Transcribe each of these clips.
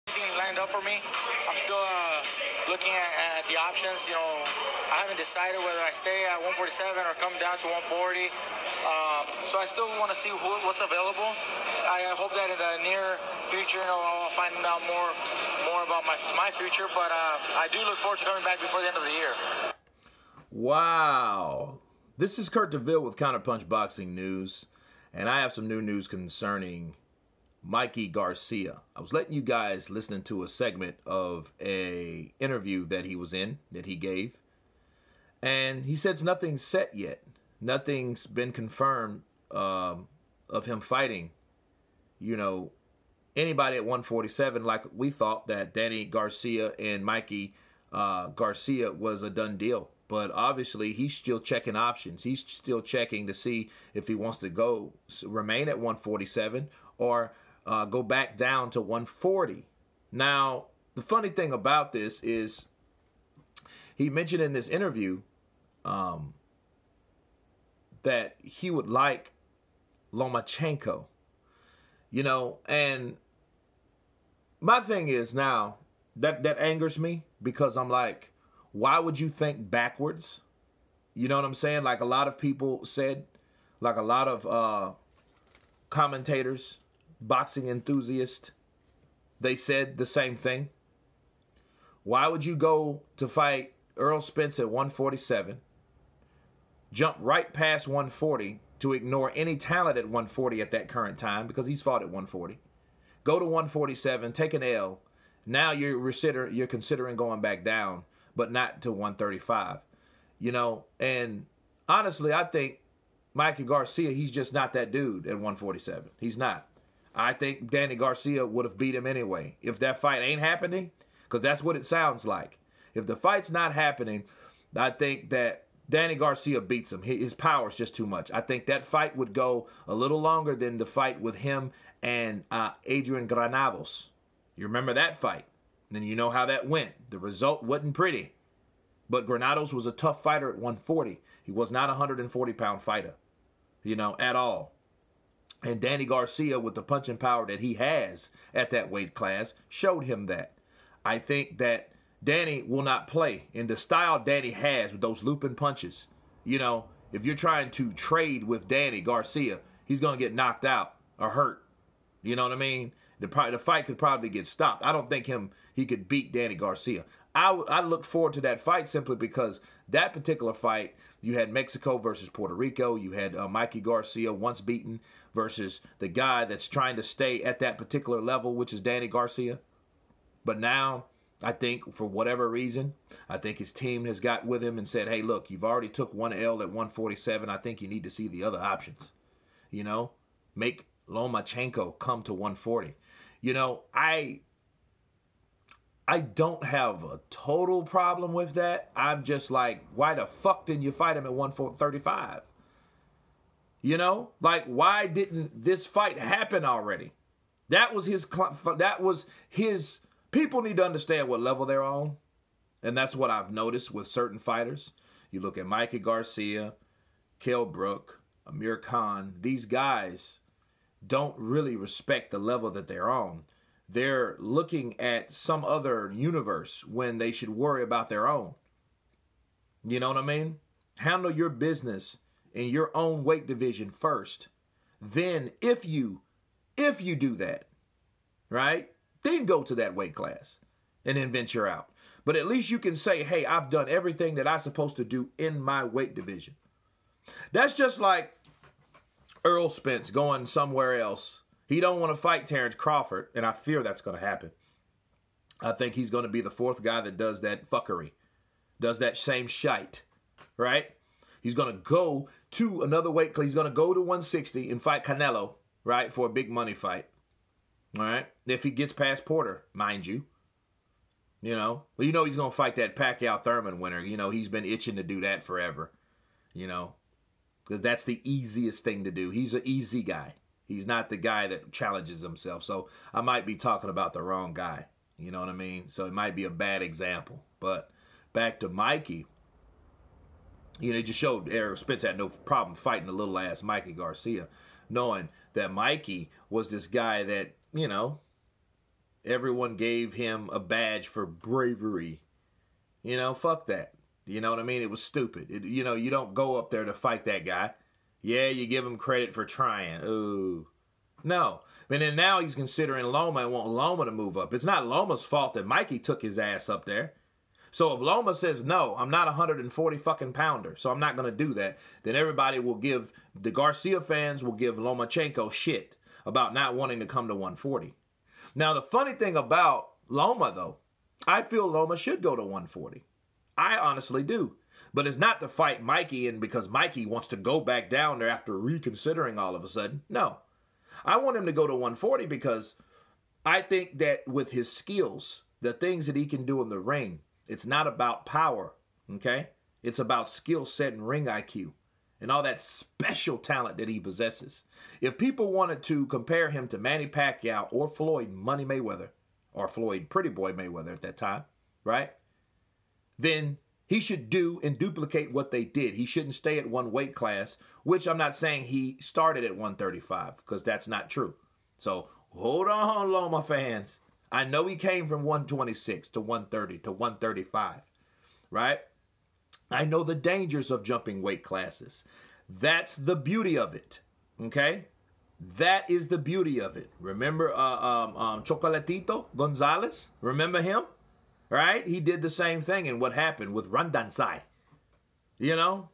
Everything lined up for me. I'm still looking at the options. I haven't decided whether I stay at 147 or come down to 140. So I still want to see what's available. I hope that in the near future, I'll find out more about my future. But I do look forward to coming back before the end of the year. Wow. This is Kurt DeVille with Counterpunch Boxing News, and I have some new news concerning Mikey Garcia. I was letting you guys listen to a segment of a interview that he was in, that he gave, and he says nothing's set yet. Nothing's been confirmed of him fighting, anybody at 147, like we thought that Danny Garcia and Mikey Garcia was a done deal. But obviously, he's still checking options. He's still checking to see if he wants to remain at 147 or go back down to 140. Now, the funny thing about this is he mentioned in this interview that he would like Lomachenko, and my thing is now that angers me because I'm like, why would you think backwards? You know what I'm saying? Like a lot of people said, like a lot of commentators, boxing enthusiasts, they said the same thing. Why would you go to fight Errol Spence at 147, jump right past 140 to ignore any talent at 140 at that current time because he's fought at 140, go to 147, take an L, now you're considering going back down, but not to 135, and honestly, I think Mikey Garcia, he's just not that dude at 147. He's not. I think Danny Garcia would have beat him anyway. If that fight ain't happening, because that's what it sounds like. If the fight's not happening, I think that Danny Garcia beats him. His power is just too much. I think that fight would go a little longer than the fight with him and Adrian Granados. You remember that fight? Then you know how that went. The result wasn't pretty. But Granados was a tough fighter at 140. He was not a 140-pound fighter, at all. And Danny Garcia, with the punching power that he has at that weight class, showed him that. I think that Danny will not play in the style Danny has with those looping punches. If you're trying to trade with Danny Garcia, he's going to get knocked out or hurt. You know what I mean? The fight could probably get stopped. I don't think he could beat Danny Garcia. I look forward to that fight simply because that particular fight, you had Mexico versus Puerto Rico. You had Mikey Garcia once beaten versus the guy that's trying to stay at that particular level, which is Danny Garcia. But now, I think for whatever reason, I think his team has got with him and said, hey, look, you've already took one L at 147. I think you need to see the other options. Make Lomachenko come to 140. I don't have a total problem with that. I'm just like, why the fuck didn't you fight him at 135? Why didn't this fight happen already? That was his, people need to understand what level they're on. And that's what I've noticed with certain fighters. You look at Mikey Garcia, Kell Brook, Amir Khan. These guys don't really respect the level that they're on. They're looking at some other universe when they should worry about their own. You know what I mean? Handle your business in your own weight division first. Then if you do that, right? Then go to that weight class and then venture out. But at least you can say, hey, I've done everything that I'm supposed to do in my weight division. That's just like Errol Spence going somewhere else. He don't want to fight Terrence Crawford, and I fear that's going to happen. I think he's going to be the fourth guy that does that fuckery, does that same shite, right? He's going to go to another weight class. He's going to go to 160 and fight Canelo, right, for a big money fight, all right? If he gets past Porter, mind you. He's going to fight that Pacquiao-Thurman winner. He's been itching to do that forever, because that's the easiest thing to do. He's an easy guy. He's not the guy that challenges himself. So I might be talking about the wrong guy. You know what I mean? So it might be a bad example. But back to Mikey. It just showed Errol Spence had no problem fighting a little ass Mikey Garcia, knowing that Mikey was this guy that, Everyone gave him a badge for bravery. You know, fuck that. You know what I mean? It was stupid. You know, you don't go up there to fight that guy. Yeah, you give him credit for trying. Ooh. No. And then now he's considering Loma and want Loma to move up. It's not Loma's fault that Mikey took his ass up there. So if Loma says, no, I'm not a 140 fucking pounder, so I'm not going to do that, then everybody will give, the Garcia fans will give Lomachenko shit about not wanting to come to 140. Now, the funny thing about Loma, though, I feel Loma should go to 140. I honestly do. But it's not to fight Mikey and because Mikey wants to go back down there after reconsidering all of a sudden. No. I want him to go to 140 because I think that with his skills, the things that he can do in the ring, it's not about power, okay? It's about skill set and ring IQ and all that special talent that he possesses. If people wanted to compare him to Manny Pacquiao or Floyd Money Mayweather, or Floyd Pretty Boy Mayweather at that time, right? Then he should do and duplicate what they did. He shouldn't stay at one weight class, which I'm not saying he started at 135, because that's not true. So hold on, Loma fans. I know he came from 126 to 130 to 135, right? I know the dangers of jumping weight classes. That's the beauty of it, okay? That is the beauty of it. Remember Chocolatito Gonzalez? Remember him? Right? He did the same thing, and what happened with Randansai? You know?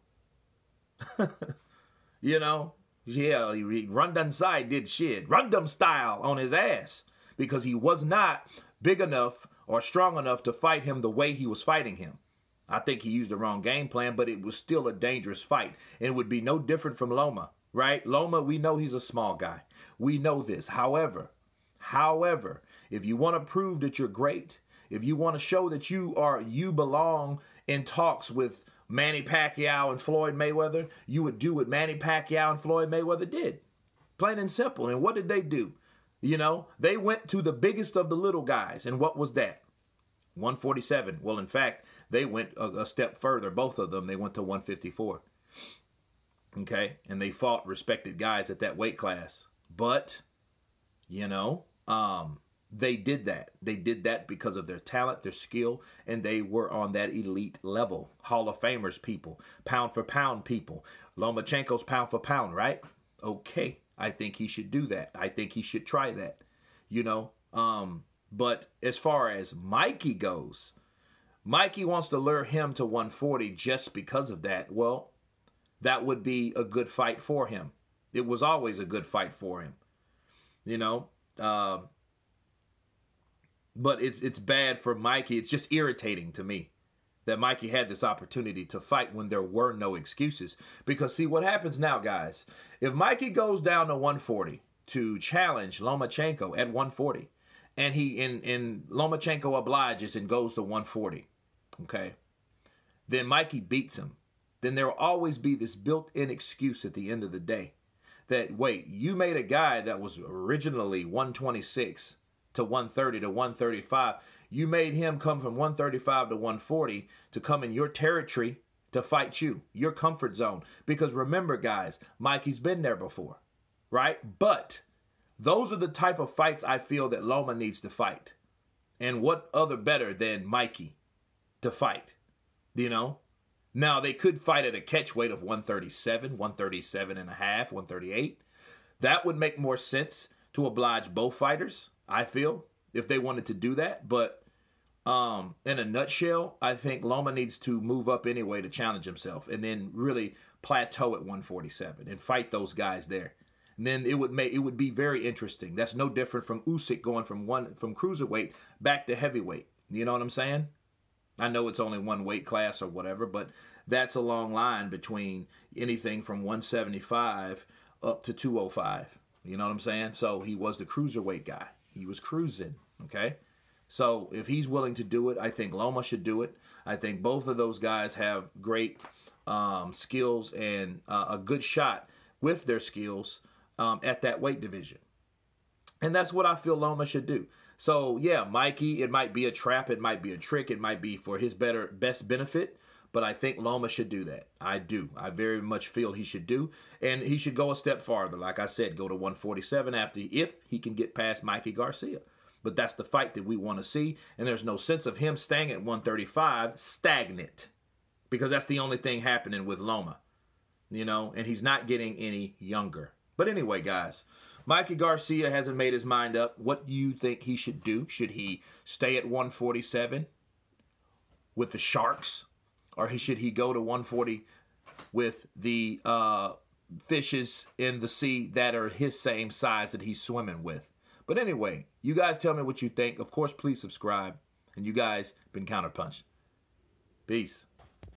You know? Yeah, Randansai did shit. Rundum style on his ass. Because he was not big enough or strong enough to fight him the way he was fighting him. I think he used the wrong game plan, but it was still a dangerous fight. And it would be no different from Loma, right? Loma, we know he's a small guy. We know this. However, if you want to prove that you're great, if you want to show that you belong in talks with Manny Pacquiao and Floyd Mayweather, you would do what Manny Pacquiao and Floyd Mayweather did. Plain and simple. And what did they do? You know, they went to the biggest of the little guys. And what was that? 147. Well, in fact, they went a step further. Both of them, they went to 154. Okay? And they fought respected guys at that weight class. But, you know, they did that. They did that because of their talent, their skill, and they were on that elite level. Hall of Famers people, pound for pound people. Lomachenko's pound for pound, right? Okay. I think he should do that. I think he should try that, you know. But as far as Mikey goes, Mikey wants to lure him to 140 just because of that. Well, that would be a good fight for him. It was always a good fight for him, you know. But it's bad for Mikey. It's just irritating to me that Mikey had this opportunity to fight when there were no excuses. Because see what happens now, guys. If Mikey goes down to 140 to challenge Lomachenko at 140, and Lomachenko obliges and goes to 140, okay, then Mikey beats him. Then there will always be this built-in excuse at the end of the day that, wait, you made a guy that was originally 126 to 130 to 135. You made him come from 135 to 140 to come in your territory to fight you, your comfort zone. Because remember, guys, Mikey's been there before, right? But those are the type of fights I feel that Loma needs to fight. And what other better than Mikey to fight, you know? Now, they could fight at a catch weight of 137, 137 and a half, 138. That would make more sense to oblige both fighters, I feel, if they wanted to do that. But in a nutshell, I think Loma needs to move up anyway to challenge himself and then really plateau at 147 and fight those guys there. And then it would be very interesting. That's no different from Usyk going from cruiserweight back to heavyweight. You know what I'm saying? I know it's only one weight class or whatever, but that's a long line between anything from 175 up to 205. You know what I'm saying? So he was the cruiserweight guy. He was cruising, okay? So if he's willing to do it, I think Loma should do it. I think both of those guys have great skills and a good shot with their skills at that weight division. And that's what I feel Loma should do. So, yeah, Mikey, it might be a trap. It might be a trick. It might be for his best benefit. But I think Loma should do that. I do. I very much feel he should do. And he should go a step farther. Like I said, go to 147 if he can get past Mikey Garcia. But that's the fight that we want to see. And there's no sense of him staying at 135 stagnant. Because that's the only thing happening with Loma. You know, and he's not getting any younger. But anyway, guys, Mikey Garcia hasn't made his mind up. What do you think he should do? Should he stay at 147 with the Sharks? Or should he go to 140 with the fishes in the sea that are his same size that he's swimming with? But anyway, you guys tell me what you think. Of course, please subscribe. And you guys been Counterpunch. Peace.